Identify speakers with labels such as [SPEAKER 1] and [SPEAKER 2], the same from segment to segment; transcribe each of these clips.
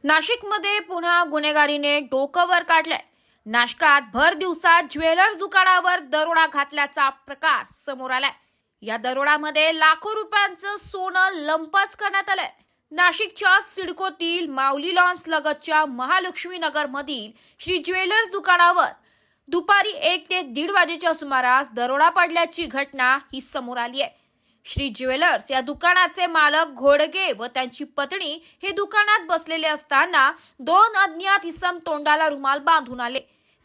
[SPEAKER 1] नाशिकमध्ये पुन्हा गुन्हेगारीने डोकं वर काढलंय। नाशकात भर दिवसात ज्वेलर्स दुकानावर दरोडा घातल्याचा प्रकार समोर आलाय। या दरोडामध्ये लाखो रुपयांचं सोनं लंपास करण्यात आलंय। नाशिकच्या सिडकोतील माऊली लॉन्स लगतच्या महालक्ष्मी नगर मधील श्री ज्वेलर्स दुकानावर दुपारी 1 ते 1:30 वाजेच्या सुमारास दरोडा पडल्याची घटना ही समोर आली आहे। श्री ज्वेलर्स या दुकानाचे मालक घोडगे व त्यांची पत्नी हे दुकानात बसलेले असताना 2 अज्ञात इसम तोंडाला रुमाल बांधून आले।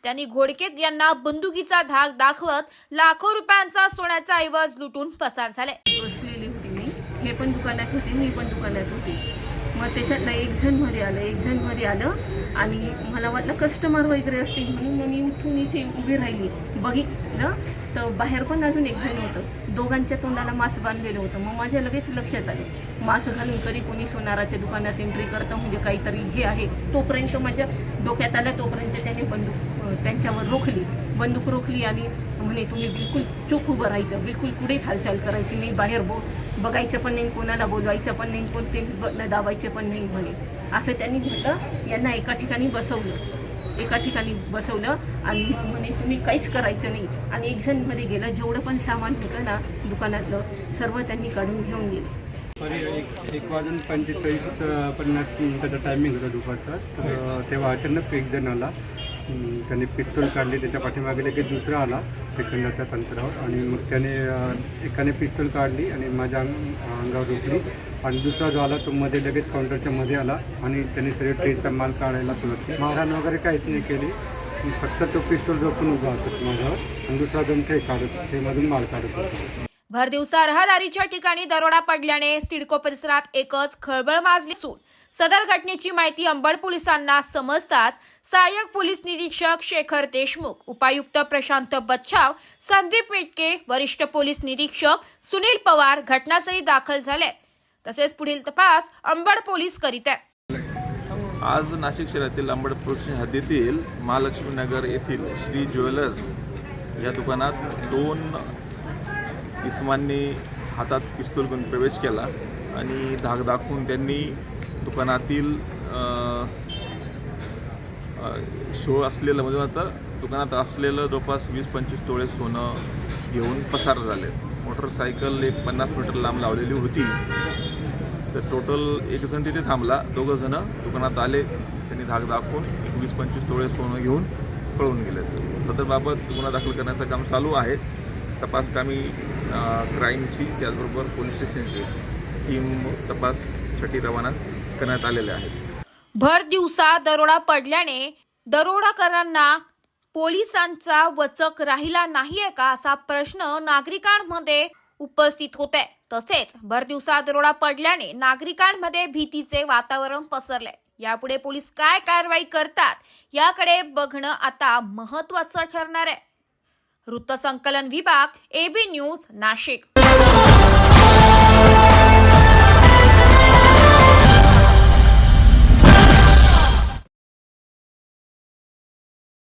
[SPEAKER 1] त्यांनी घोडके यांना बंदुकीचा धाक दाखवत लाखो रुपयांचा सोन्याचा ऐवज लुटून पसार झाले।
[SPEAKER 2] बसलेली होती मी, हे पण दुकानात होते, मी पण दुकानात होती। मग त्याच्यातलं एक जण मध्ये आलं आणि मला वाटलं कस्टमर वगैरे असतील म्हणून मी उठून इथे उभी राहिली। बघितलं तर बाहेर पण अजून एक जण होतं, दोघांच्या तोंडाला मास्क बांधलेलं होतं। मग माझ्या लगेच लक्षात आलं मास्क घालून कधी कोणी सोनाराच्या दुकानात एंट्री करतं म्हणजे काहीतरी हे आहे। तोपर्यंत माझ्या डोक्यात आलं, तोपर्यंत त्याने बंदूक त्यांच्यावर बंदूक रोखली आणि म्हणे तुम्ही बिलकुल चूक उभं राहायचं, बिलकुल पुढेच हालचाल करायची नाही, बाहेर बघायचं पण नाही, कोणाला बोलवायचं पण नाही, कोणते दाबायचे पण नाही म्हणे। असं त्यांनी म्हटलं। यांना एका ठिकाणी बसवलं आणि म्हणे तुम्ही काहीच करायचं नाही। आणि एक जण मध्ये गेलं, जेवढं पण सामान होतं ना दुकानातलं सर्व त्यांनी काढून घेऊन गेले।
[SPEAKER 3] 1:45-50 मिनिटाचा टायमिंग होता दुपारचा। तर तेव्हा अचानक एक जण आला, त्याने पिस्तूल काढली, त्याच्या पाठीमागे लगेच दुसरा आला सेकंदाच्या अंतरावर आणि मग त्याने एकाने पिस्तूल काढली आणि माझ्या अंगावर रोखली आणि दुसरा जो आला तो मध्ये लगेच काउंटरच्या मध्ये आला आणि त्याने सगळे ट्रेचा माल काढायला सुरुवात केली। मारहाण वगैरे काहीच नाही केली, फक्त तो पिस्तूल रोखून उभा होता माझ्यावर आणि दुसरा जण ते मधून माल काढत होता।
[SPEAKER 1] भर दिवसा रहदारीच्या ठिकाणी दरोडा पडल्याने सिडको परिसरात एकच खळबळ माजली असून सदर घटनेची माहिती अंबड पोलिसांना समजताच सहाय्यक पोलीस निरीक्षक शेखर देशमुख, उपायुक्त प्रशांत बच्छाव, संदीप मिटके, वरिष्ठ पोलीस निरीक्षक सुनील पवार घटनास्थळी दाखल झाले। तसेच पुढील तपास अंबड पोलीस करीत आहेत।
[SPEAKER 4] आज नाशिक शहरातील अंबड पोलीस हद्दीतील महालक्ष्मी नगर येथील श्री ज्वेलर्स या दुकानात 2 इसमांनी हातात पिस्तूल घेऊन प्रवेश केला आणि धाक दाखवून त्यांनी दुकानातील दुकानात असलेलं जवळपास 20-25 तोळे सोनं घेऊन पसार झाले। मोटरसायकल एक 50 मीटर लांब लावलेली होती। तर टोटल एक जण तिथे थांबला, 2 जण दुकानात आले, त्यांनी धाक दाखवून 20-25 तोळे सोनं घेऊन पळून गेले। सदरबाबत गुन्हा दाखल करण्याचं काम चालू आहे। तपासकामी क्राईमची त्याचबरोबर पोलीस स्टेशनची टीम तपाससाठी रवाना करण्यात आलेले आहेत।
[SPEAKER 1] भर दिवसा दरोडा पडल्याने दरोडाकरांना पोलिसांचा वचक राहिला नाहीये का असा प्रश्न नागरिकांमध्ये उपस्थित होते। तसेच भर दिवसा दरोडा पडल्याने नागरिकांमध्ये भीतीचे वातावरण पसरले। यापुढे पोलीस काय कारवाई करतात याकडे बघणं आता महत्त्वाचं ठरणार आहे। वृत्तसंकलन विभाग, AB न्यूज, नाशिक।